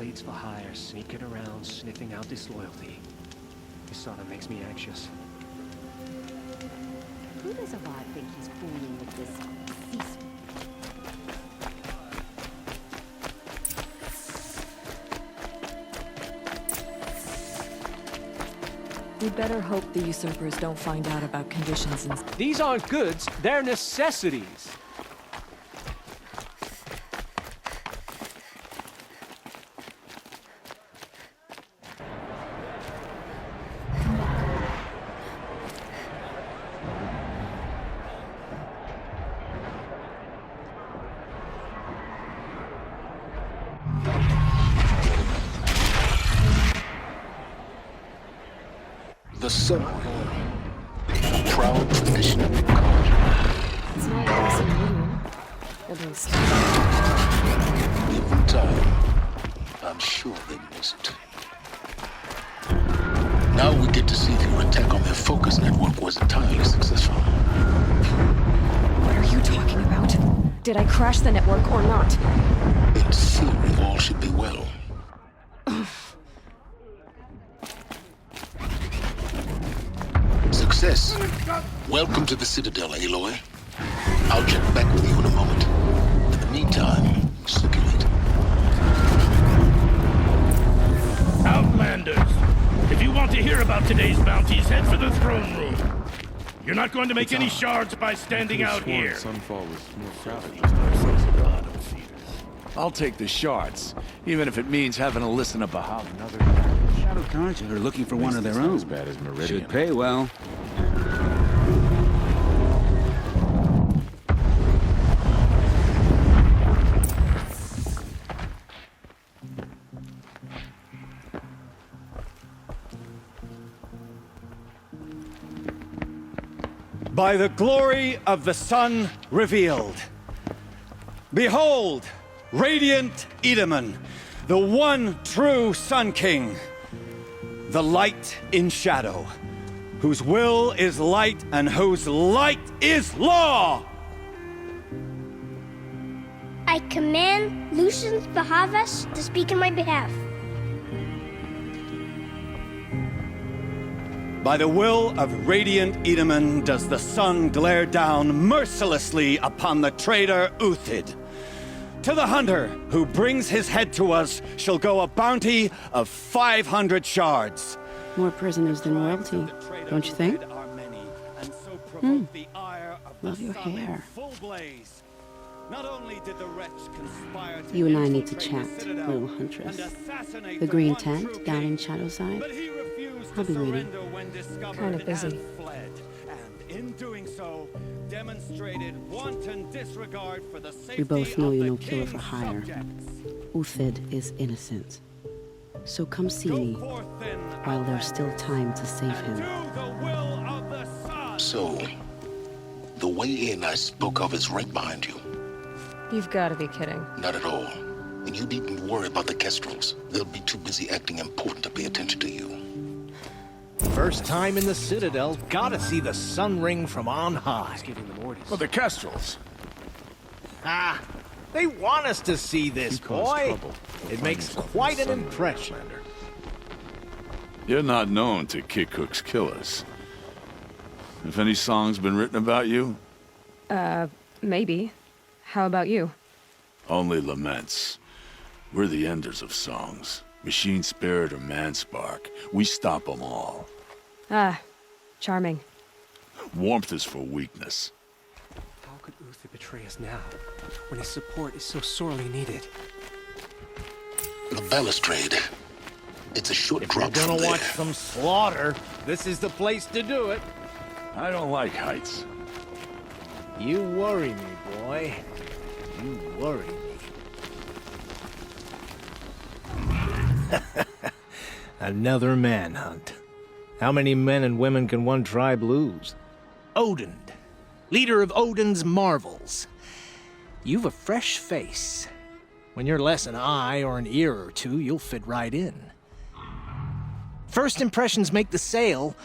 blades for hire sneaking around, sniffing out disloyalty. This sort of makes me anxious. Who does Avad think he's fooling with this cease? We'd better hope the usurpers don't find out about conditions in... These aren't goods, they're necessities. The sun, a proud tradition of the culture. It's not less new, at least. Given time, I'm sure they miss it. Now we get to see if your attack on their focus network was entirely successful. What are you talking about? Did I crash the network or not? In theory, all should be well. Success. Welcome to the Citadel, Aloy. I'll check back with you in a moment. In the meantime, circulate. Outlanders, if you want to hear about today's bounties, head for the throne room. You're not going to make any shards by standing out here. Sunfall was more crowded. I'll take the shards, even if it means having to listen to Bahab another time. Shadow Cards are looking for one of their own. As bad as Meridian. Should pay well. By the glory of the sun revealed. Behold, radiant Edaman, the one true Sun King, the light in shadow, whose will is light and whose light is law! I command Lucius Bahavas to speak in my behalf. By the will of radiant Edaman does the sun glare down mercilessly upon the traitor Uthid. To the hunter who brings his head to us shall go a bounty of 500 shards. More prisoners than royalty, don't you think? Love your hair. You and I need to chat, little huntress. The green tent down in Shadowside. I'll be waiting. Kind of busy. We both know you're no killer for hire. Uthid is innocent. So come see me while there's still time to save him. So, the way in I spoke of is right behind you. You've got to be kidding. Not at all. And you needn't worry about the Kestrels. They'll be too busy acting important to pay attention to you. First time in the Citadel, gotta see the sun ring from on high. He's giving them orders. Well, the Kestrels. Ah, they want us to see this, boy. It makes quite an impression. You're not known to kick Cook's killers. Have any songs been written about you? Maybe. How about you? Only laments. We're the enders of songs. Machine spirit or man spark. We stop them all. Ah, charming. Warmth is for weakness. How could Uthid betray us now, when his support is so sorely needed? The balustrade. It's a short If drop you're from gonna there. watch some slaughter, this is the place to do it. I don't like heights. You worry me, boy. You worry me. Another manhunt. How many men and women can one tribe lose? Odin, leader of Odin's marvels. You've a fresh face. When you're less an eye or an ear or two, you'll fit right in. First impressions make the sale,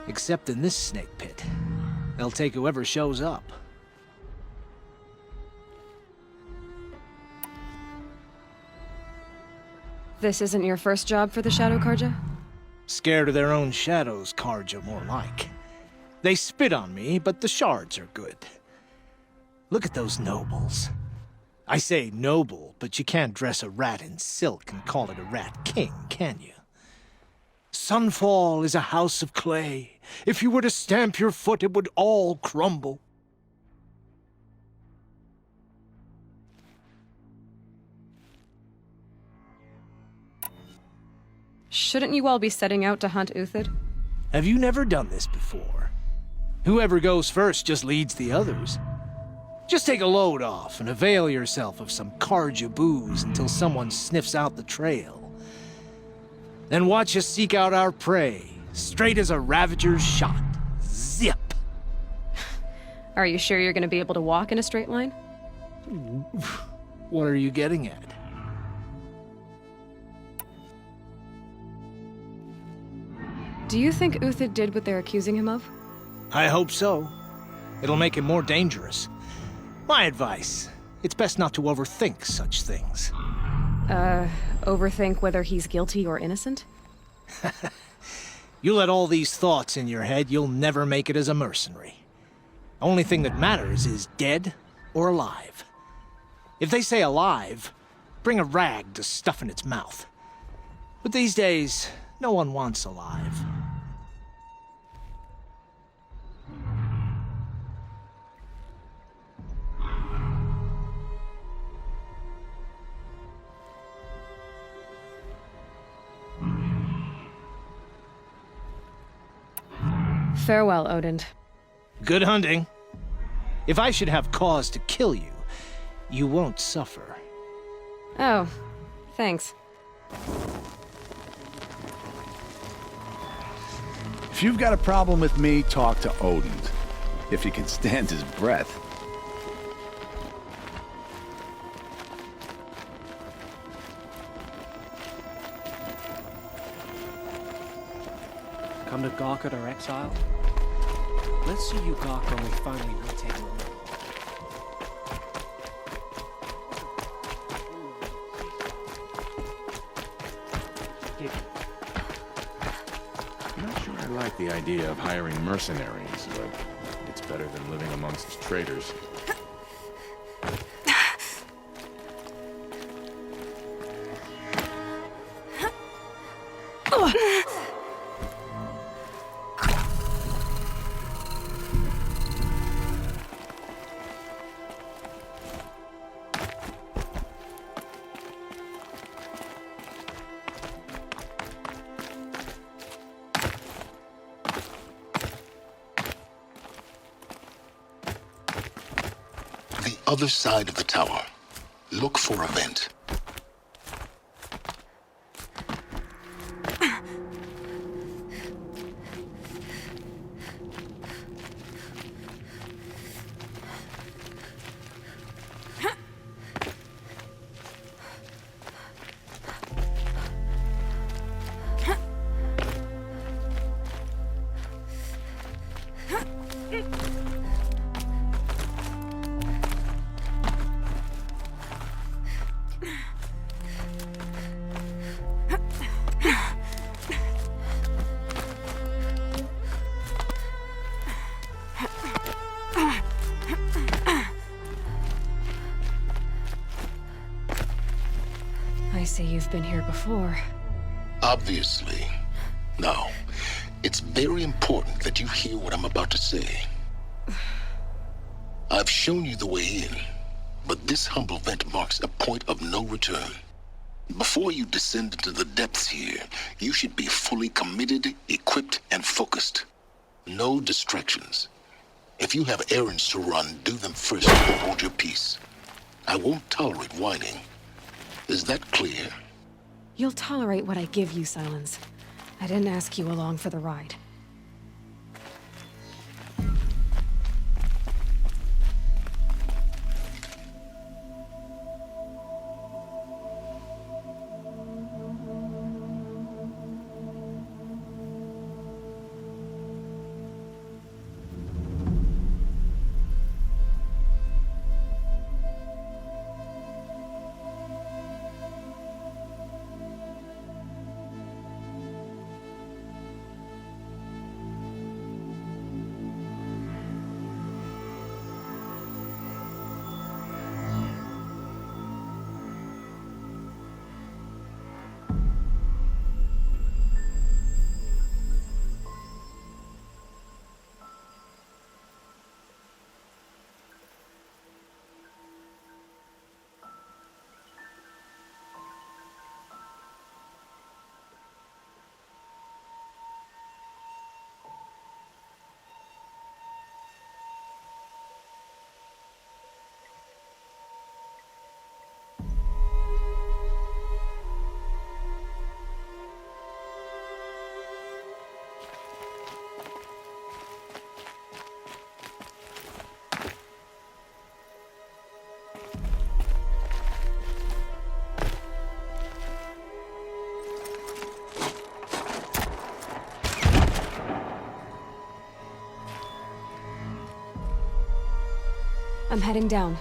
except in this snake pit. They'll take whoever shows up. This isn't your first job for the Shadow Karja? Scared of their own shadows, Karja, more like. They spit on me, but the shards are good. Look at those nobles. I say noble, but you can't dress a rat in silk and call it a rat king, can you? Sunfall is a house of clay. If you were to stamp your foot, it would all crumble. Shouldn't you all be setting out to hunt Uthid? Have you never done this before? Whoever goes first just leads the others. Just take a load off and avail yourself of some Karja booze until someone sniffs out the trail. Then watch us seek out our prey, straight as a Ravager's shot. Zip! Are you sure you're gonna be able to walk in a straight line? What are you getting at? Do you think Uthid did what they're accusing him of? I hope so. It'll make him more dangerous. My advice, it's best not to overthink such things. Overthink whether he's guilty or innocent? You let all these thoughts in your head, you'll never make it as a mercenary. Only thing that matters is dead or alive. If they say alive, bring a rag to stuff in its mouth. But these days, no one wants alive. Farewell, Odin. Good hunting. If I should have cause to kill you, you won't suffer. Oh, thanks. If you've got a problem with me, talk to Odin. If he can stand his breath. Come to gawk at our exile? Let's see you gawk when we finally retake the world. I'm not sure I like the idea of hiring mercenaries, but it's better than living amongst traitors. Other side of the tower. Look for a vent. I see you've been here before. Obviously. Now, it's very important that you hear what I'm about to say. I've shown you the way in, but this humble vent marks a point of no return. Before you descend into the depths here, you should be fully committed, equipped, and focused. No distractions. If you have errands to run, do them first and hold your peace. I won't tolerate whining. Is that clear? You'll tolerate what I give you, Silence. I didn't ask you along for the ride. I'm heading down.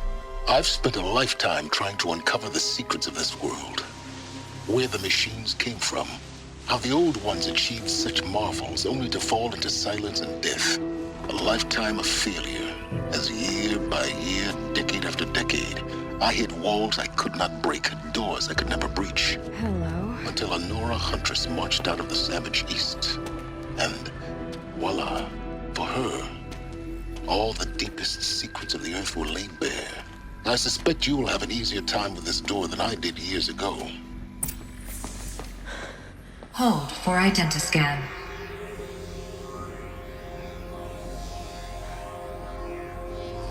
I've spent a lifetime trying to uncover the secrets of this world. Where the machines came from. How the old ones achieved such marvels only to fall into silence and death. A lifetime of failure. As year by year, decade after decade, I hit walls I could not break, doors I could never breach. Hello. Until a Nora huntress marched out of the savage east. And voila, for her, all the deepest secrets of the earth were laid bare. I suspect you will have an easier time with this door than I did years ago. Hold for identiscan.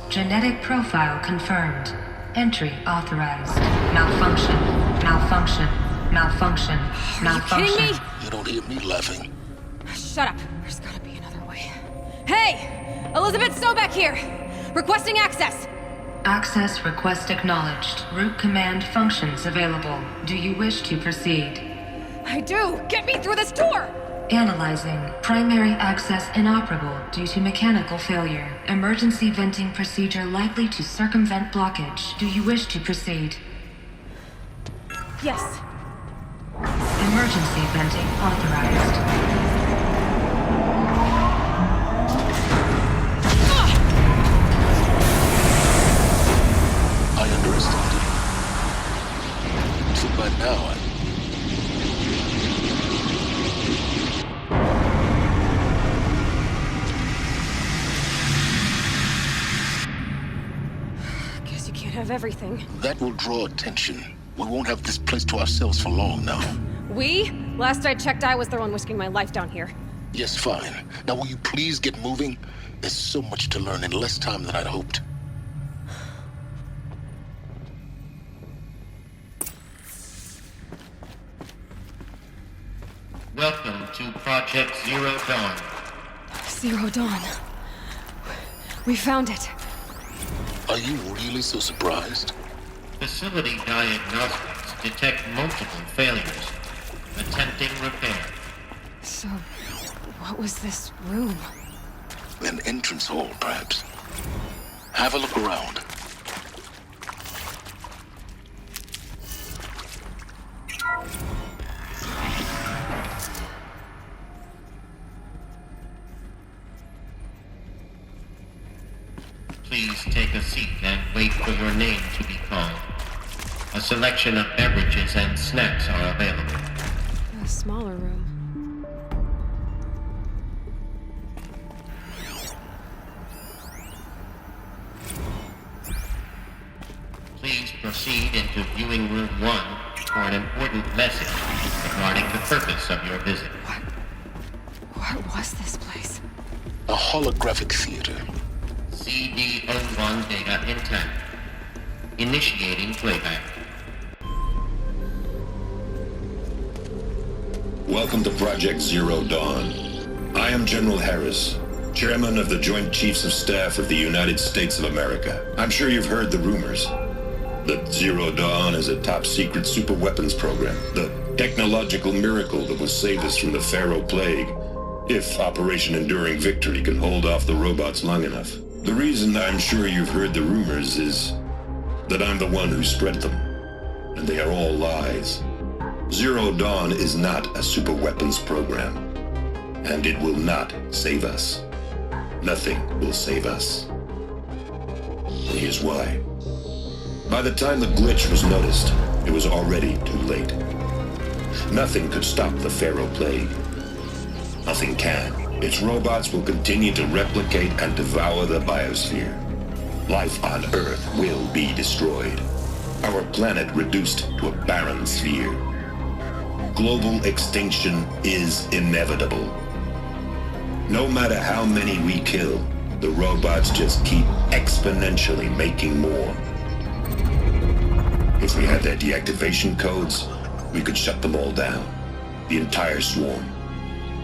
Genetic profile confirmed. Entry authorized. Malfunction. Malfunction. Malfunction. Malfunction. Are you kidding me? You don't hear me laughing. Shut up. There's gotta be another way. Hey! Elizabeth Sobek here! Requesting access! Access request acknowledged. Root command functions available. Do you wish to proceed? I do! Get me through this door! Analyzing. Primary access inoperable due to mechanical failure. Emergency venting procedure likely to circumvent blockage. Do you wish to proceed? Yes. Emergency venting authorized. I underestimated you. So by now, Guess you can't have everything. that will draw attention. We won't have this place to ourselves for long now. We? Last I checked, I was the one risking my life down here. Yes, fine. Now will you please get moving? There's so much to learn in less time than I'd hoped. Welcome to Project Zero Dawn. Zero Dawn. We found it. Are you really so surprised? Facility diagnostics detect multiple failures. Attempting repair. So, what was this room? An entrance hall, perhaps. Have a look around. Please take a seat and wait for your name to be called. A selection of beverages and snacks are available. A smaller room. Please proceed into viewing room 1 for an important message regarding the purpose of your visit. What was this place? A holographic theater. CD01 data intact. Initiating playback. Welcome to Project Zero Dawn. I am General Harris, Chairman of the Joint Chiefs of Staff of the United States of America. I'm sure you've heard the rumors that Zero Dawn is a top-secret superweapons program, the technological miracle that will save us from the Pharaoh Plague, if Operation Enduring Victory can hold off the robots long enough. The reason I'm sure you've heard the rumors is that I'm the one who spread them, and they are all lies. Zero Dawn is not a superweapons program, and it will not save us. Nothing will save us. And here's why. By the time the glitch was noticed, it was already too late. Nothing could stop the Pharaoh Plague. Nothing can. Its robots will continue to replicate and devour the biosphere. Life on Earth will be destroyed. Our planet reduced to a barren sphere. Global extinction is inevitable. No matter how many we kill, the robots just keep exponentially making more. If we had their deactivation codes, we could shut them all down. The entire swarm.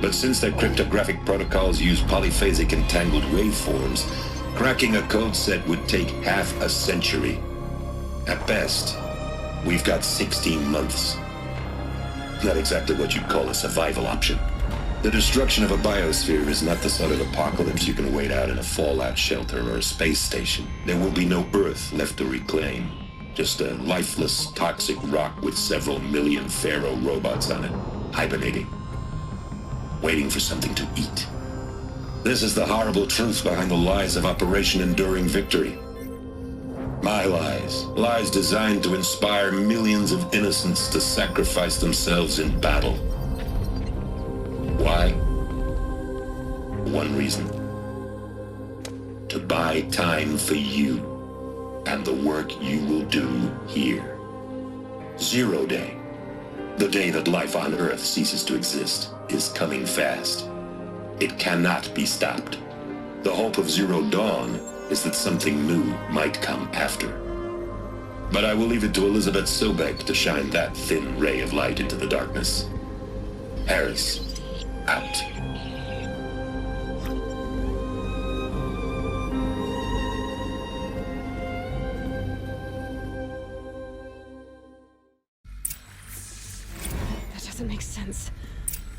But since their cryptographic protocols use polyphasic entangled waveforms, cracking a code set would take half a century. At best, we've got 16 months. Not exactly what you'd call a survival option. The destruction of a biosphere is not the sort of apocalypse you can wait out in a fallout shelter or a space station. There will be no Earth left to reclaim. Just a lifeless, toxic rock with several million Pharaoh robots on it, hibernating, waiting for something to eat. This is the horrible truth behind the lies of Operation Enduring Victory. My lies. Lies designed to inspire millions of innocents to sacrifice themselves in battle. Why? One reason. To buy time for you and the work you will do here. 0 Day, the day that life on Earth ceases to exist, is coming fast. It cannot be stopped. The hope of Zero Dawn is that something new might come after. But I will leave it to Elizabeth Sobek to shine that thin ray of light into the darkness. Harris, out. That doesn't make sense.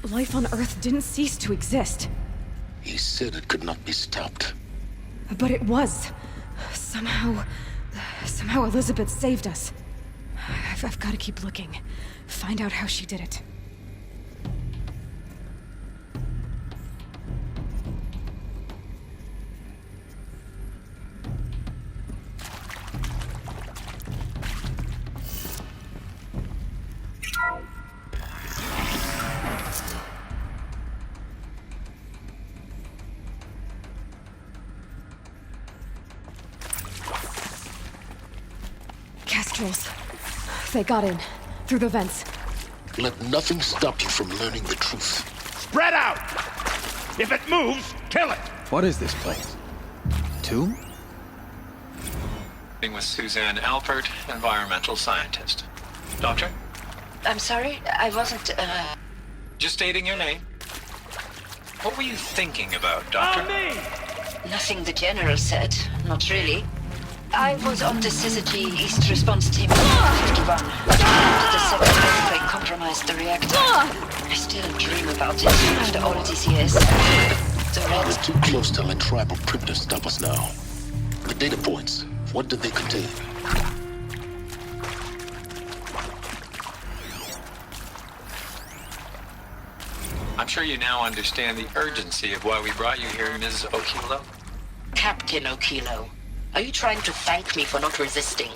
Life on Earth didn't cease to exist. He said it could not be stopped. But it was. Somehow Elizabeth saved us. I've got to keep looking. Find out how she did it. Kestrels. They got in. Through the vents. Let nothing stop you from learning the truth. Spread out! If it moves, kill it! What is this place? Tomb? With Suzanne Alpert, environmental scientist. Doctor? I'm sorry, I wasn't, Just stating your name. What were you thinking about, Doctor? Nothing the General said. Not really. I was on the Syzygy East Response Team 51. The second earthquake compromised the reactor. I still dream about it after all these years. The We're Reds... too close to let tribal primitives stop us now. The data points, what did they contain? I'm sure you now understand the urgency of why we brought you here, Ms. Okilo. Captain Okilo, are you trying to thank me for not resisting?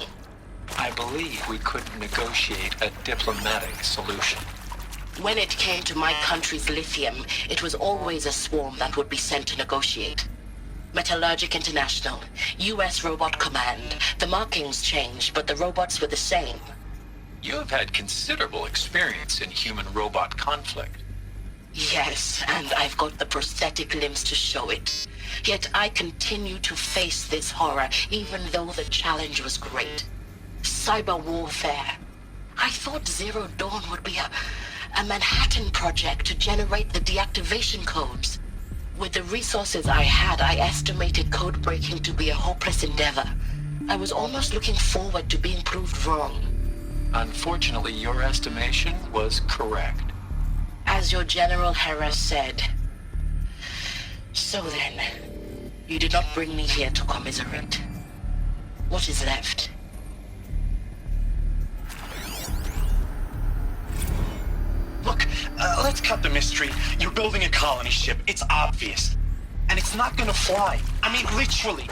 I believe we could negotiate a diplomatic solution. When it came to my country's lithium, it was always a swarm that would be sent to negotiate. Metallurgic International, U.S. Robot Command. The markings changed, but the robots were the same. You have had considerable experience in human-robot conflict. Yes, and I've got the prosthetic limbs to show it. Yet I continue to face this horror, even though the challenge was great. Cyber warfare. I thought Zero Dawn would be a Manhattan project to generate the deactivation codes. With the resources I had, I estimated code breaking to be a hopeless endeavor. I was almost looking forward to being proved wrong. Unfortunately, your estimation was correct. As your General Harris said. So then, you did not bring me here to commiserate. What is left? Look, let's cut the mystery. You're building a colony ship. It's obvious. And it's not gonna fly. I mean, literally.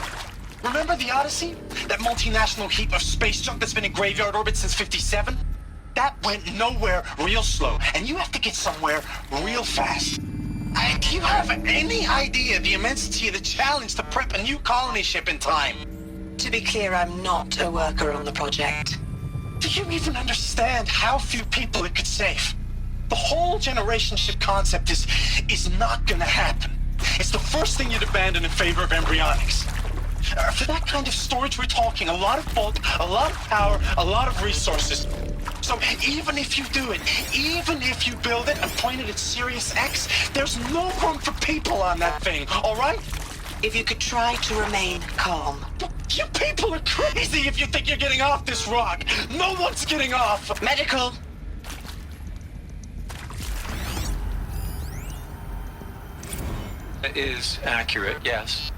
Remember the Odyssey? That multinational heap of space junk that's been in graveyard orbit since '57? That went nowhere real slow, and you have to get somewhere real fast. Do you have any idea the immensity of the challenge to prep a new colony ship in time? To be clear, I'm not a worker on the project. Do you even understand how few people it could save? The whole generation ship concept is not gonna happen. It's the first thing you'd abandon in favor of embryonics. For that kind of storage, we're talking a lot of bulk, a lot of power, a lot of resources. So even if you do it, even if you build it and point it at Sirius X, there's no room for people on that thing, all right? If you could try to remain calm. You people are crazy if you think you're getting off this rock. No one's getting off. Medical. Is accurate, yes.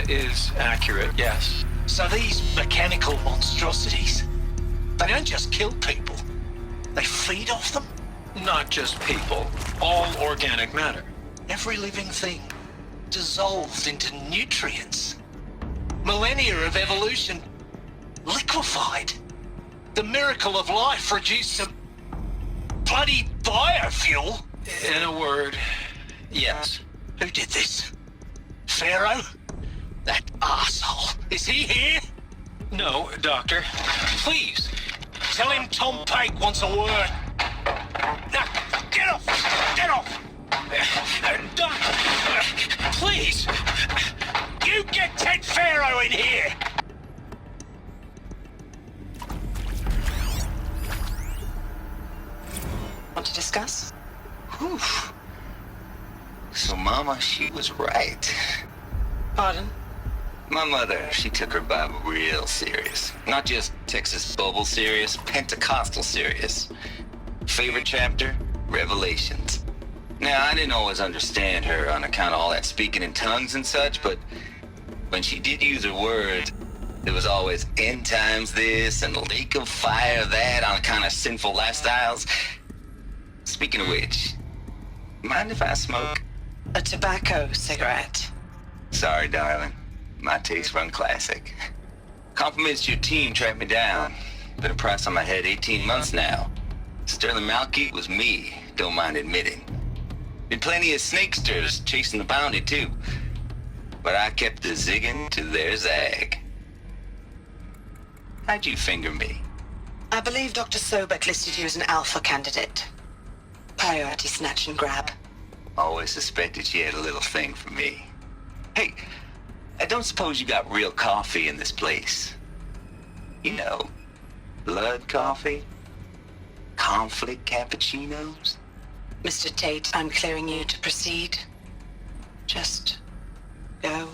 Is accurate, yes. So these mechanical monstrosities, they don't just kill people, they feed off them? Not just people, all organic matter. Every living thing dissolved into nutrients. Millennia of evolution liquefied. The miracle of life reduced to bloody biofuel. In a word, yes. Who did this? Pharaoh? That asshole. Is he here? No, Doctor. Please, tell him Tom Pike wants a word. Now, get off! Get off! Doctor, please, you get Ted Pharaoh in here! Want to discuss? Whew. So Mama, she was right. Pardon? My mother, she took her Bible real serious. Not just Texas Bubble serious, Pentecostal serious. Favorite chapter? Revelations. Now, I didn't always understand her on account of all that speaking in tongues and such, but when she did use her words, there was always end times this and lake of fire that on account of sinful lifestyles. Speaking of which, mind if I smoke? A tobacco cigarette. Sorry, darling. My taste run classic. Compliments to your team tracked me down. Been a price on my head 18 months now. Sterling Malky was me, don't mind admitting. Been plenty of snakesters chasing the bounty too. But I kept the zigging to their zag. How'd you finger me? I believe Dr. Sobek listed you as an alpha candidate. Priority snatch and grab. Always suspected she had a little thing for me. Hey, I don't suppose you got real coffee in this place. You know, blood coffee? Conflict cappuccinos? Mr. Tate, I'm clearing you to proceed. Just go.